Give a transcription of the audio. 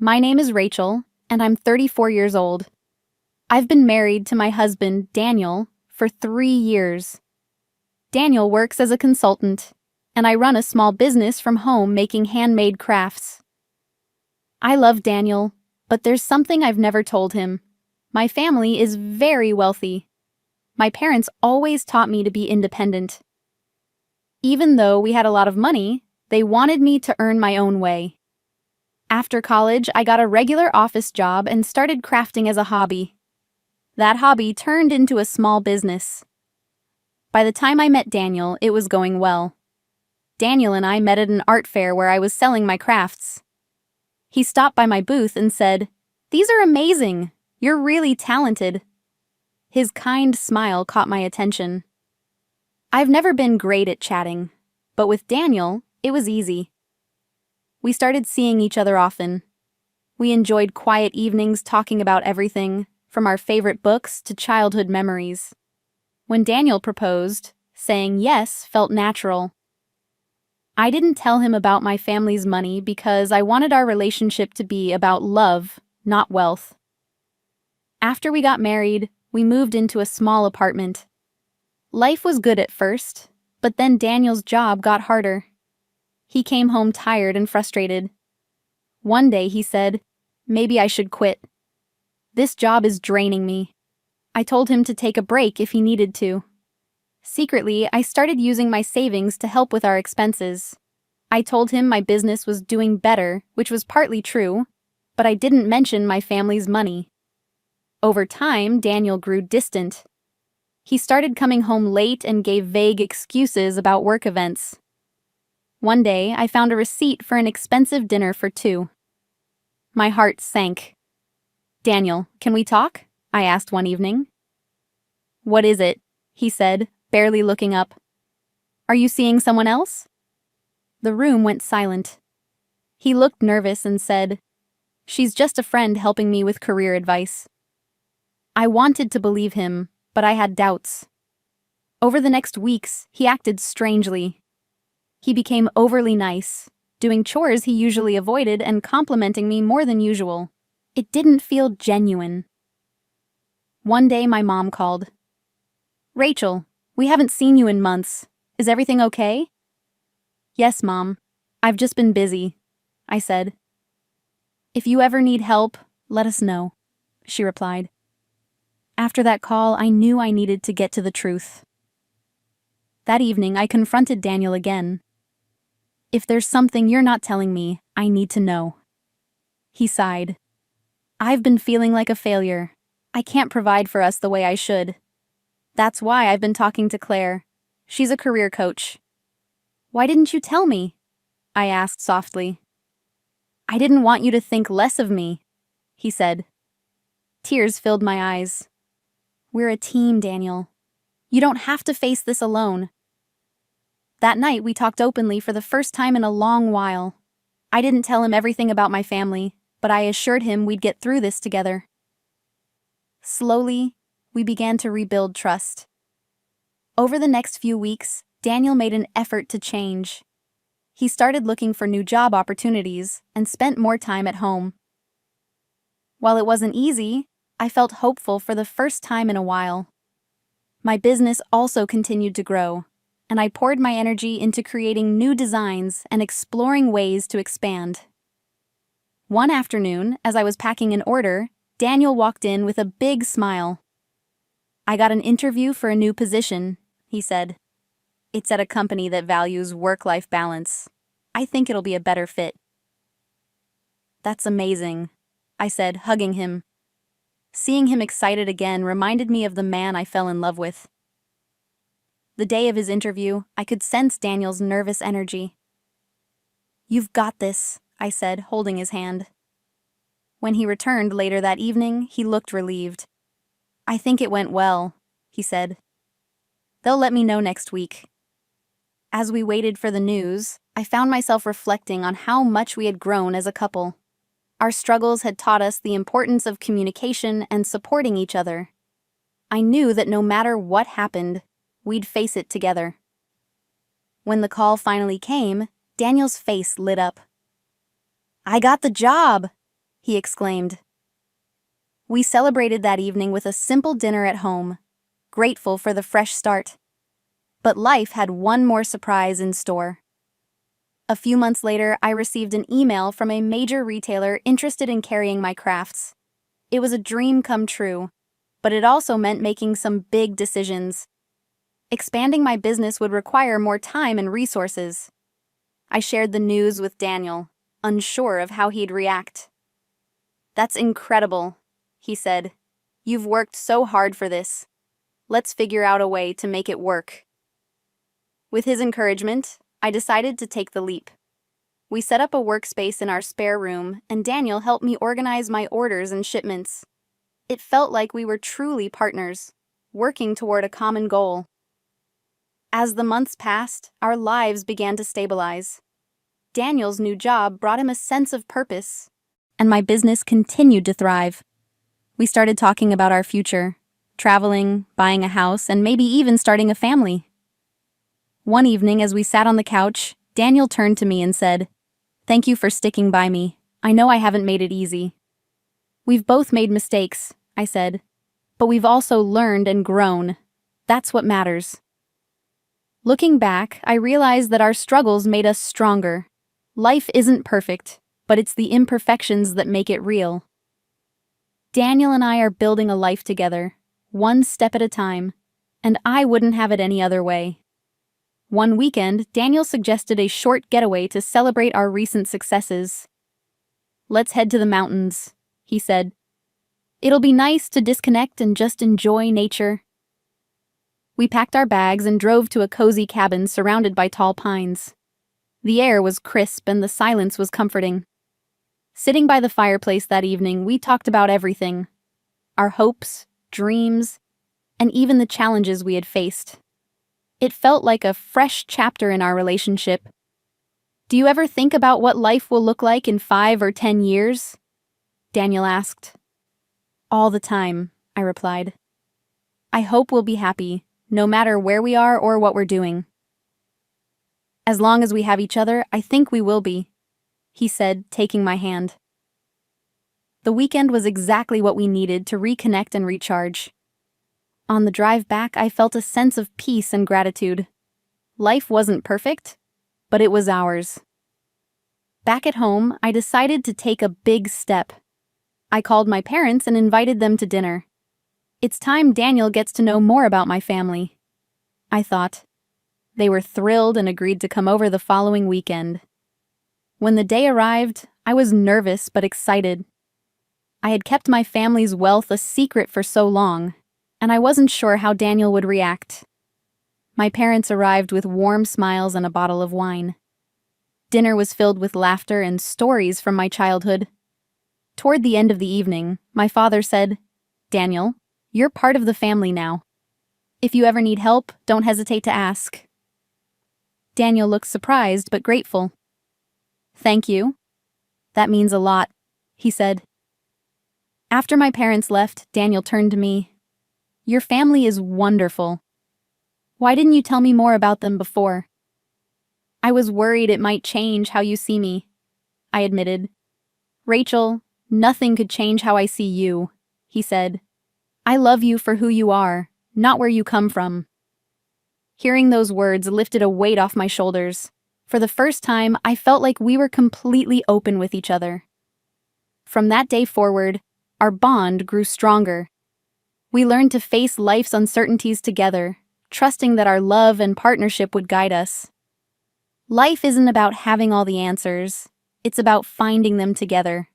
My name is Rachel, and I'm 34 years old. I've been married to my husband, Daniel, for 3 years. Daniel works as a consultant, and I run a small business from home making handmade crafts. I love Daniel, but there's something I've never told him. My family is very wealthy. My parents always taught me to be independent. Even though we had a lot of money, they wanted me to earn my own way. After college, I got a regular office job and started crafting as a hobby. That hobby turned into a small business. By the time I met Daniel, it was going well. Daniel and I met at an art fair where I was selling my crafts. He stopped by my booth and said, "These are amazing. You're really talented." His kind smile caught my attention. I've never been great at chatting, but with Daniel, it was easy. We started seeing each other often. We enjoyed quiet evenings talking about everything, from our favorite books to childhood memories. When Daniel proposed, saying yes felt natural. I didn't tell him about my family's money because I wanted our relationship to be about love, not wealth. After we got married, we moved into a small apartment. Life was good at first, but then Daniel's job got harder. He came home tired and frustrated. One day he said, "Maybe I should quit. This job is draining me." I told him to take a break if he needed to. Secretly, I started using my savings to help with our expenses. I told him my business was doing better, which was partly true, but I didn't mention my family's money. Over time, Daniel grew distant. He started coming home late and gave vague excuses about work events. One day, I found a receipt for an expensive dinner for 2. My heart sank. "Daniel, can we talk?" I asked one evening. "What is it?" he said, barely looking up. "Are you seeing someone else?" The room went silent. He looked nervous and said, "She's just a friend helping me with career advice." I wanted to believe him, but I had doubts. Over the next weeks, he acted strangely. He became overly nice, doing chores he usually avoided and complimenting me more than usual. It didn't feel genuine. One day my mom called. "Rachel, we haven't seen you in months. Is everything okay?" "Yes, Mom. I've just been busy," I said. "If you ever need help, let us know," she replied. After that call, I knew I needed to get to the truth. That evening, I confronted Daniel again. "If there's something you're not telling me, I need to know." He sighed. "I've been feeling like a failure. I can't provide for us the way I should. That's why I've been talking to Claire. She's a career coach." "Why didn't you tell me?" I asked softly. "I didn't want you to think less of me," he said. Tears filled my eyes. "We're a team, Daniel. You don't have to face this alone." That night, we talked openly for the first time in a long while. I didn't tell him everything about my family, but I assured him we'd get through this together. Slowly, we began to rebuild trust. Over the next few weeks, Daniel made an effort to change. He started looking for new job opportunities and spent more time at home. While it wasn't easy, I felt hopeful for the first time in a while. My business also continued to grow, and I poured my energy into creating new designs and exploring ways to expand. One afternoon, as I was packing an order, Daniel walked in with a big smile. "I got an interview for a new position," he said. "It's at a company that values work-life balance. I think it'll be a better fit." "That's amazing," I said, hugging him. Seeing him excited again reminded me of the man I fell in love with. The day of his interview, I could sense Daniel's nervous energy. "You've got this," I said, holding his hand. When he returned later that evening, he looked relieved. "I think it went well," he said. "They'll let me know next week." As we waited for the news, I found myself reflecting on how much we had grown as a couple. Our struggles had taught us the importance of communication and supporting each other. I knew that no matter what happened, we'd face it together. When the call finally came, Daniel's face lit up. "I got the job!" he exclaimed. We celebrated that evening with a simple dinner at home, grateful for the fresh start. But life had one more surprise in store. A few months later, I received an email from a major retailer interested in carrying my crafts. It was a dream come true, but it also meant making some big decisions. Expanding my business would require more time and resources. I shared the news with Daniel, unsure of how he'd react. "That's incredible," he said. "You've worked so hard for this. Let's figure out a way to make it work." With his encouragement, I decided to take the leap. We set up a workspace in our spare room, and Daniel helped me organize my orders and shipments. It felt like we were truly partners, working toward a common goal. As the months passed, our lives began to stabilize. Daniel's new job brought him a sense of purpose, and my business continued to thrive. We started talking about our future, traveling, buying a house, and maybe even starting a family. One evening, as we sat on the couch, Daniel turned to me and said, "Thank you for sticking by me. I know I haven't made it easy." "We've both made mistakes," I said, "but we've also learned and grown. That's what matters." Looking back, I realized that our struggles made us stronger. Life isn't perfect, but it's the imperfections that make it real. Daniel and I are building a life together, one step at a time, and I wouldn't have it any other way. One weekend, Daniel suggested a short getaway to celebrate our recent successes. "Let's head to the mountains," he said. "It'll be nice to disconnect and just enjoy nature." We packed our bags and drove to a cozy cabin surrounded by tall pines. The air was crisp and the silence was comforting. Sitting by the fireplace that evening, we talked about everything: our hopes, dreams, and even the challenges we had faced. It felt like a fresh chapter in our relationship. "Do you ever think about what life will look like in 5 or 10 years?" Daniel asked. "All the time," I replied. "I hope we'll be happy, no matter where we are or what we're doing." "As long as we have each other, I think we will be," he said, taking my hand. The weekend was exactly what we needed to reconnect and recharge. On the drive back, I felt a sense of peace and gratitude. Life wasn't perfect, but it was ours. Back at home, I decided to take a big step. I called my parents and invited them to dinner. It's time Daniel gets to know more about my family, I thought. They were thrilled and agreed to come over the following weekend. When the day arrived, I was nervous but excited. I had kept my family's wealth a secret for so long, and I wasn't sure how Daniel would react. My parents arrived with warm smiles and a bottle of wine. Dinner was filled with laughter and stories from my childhood. Toward the end of the evening, my father said, "Daniel, you're part of the family now. If you ever need help, don't hesitate to ask." Daniel looked surprised but grateful. "Thank you. That means a lot," he said. After my parents left, Daniel turned to me. "Your family is wonderful. Why didn't you tell me more about them before?" "I was worried it might change how you see me," I admitted. "Rachel, nothing could change how I see you," he said. "I love you for who you are, not where you come from." Hearing those words lifted a weight off my shoulders. For the first time, I felt like we were completely open with each other. From that day forward, our bond grew stronger. We learned to face life's uncertainties together, trusting that our love and partnership would guide us. Life isn't about having all the answers, it's about finding them together.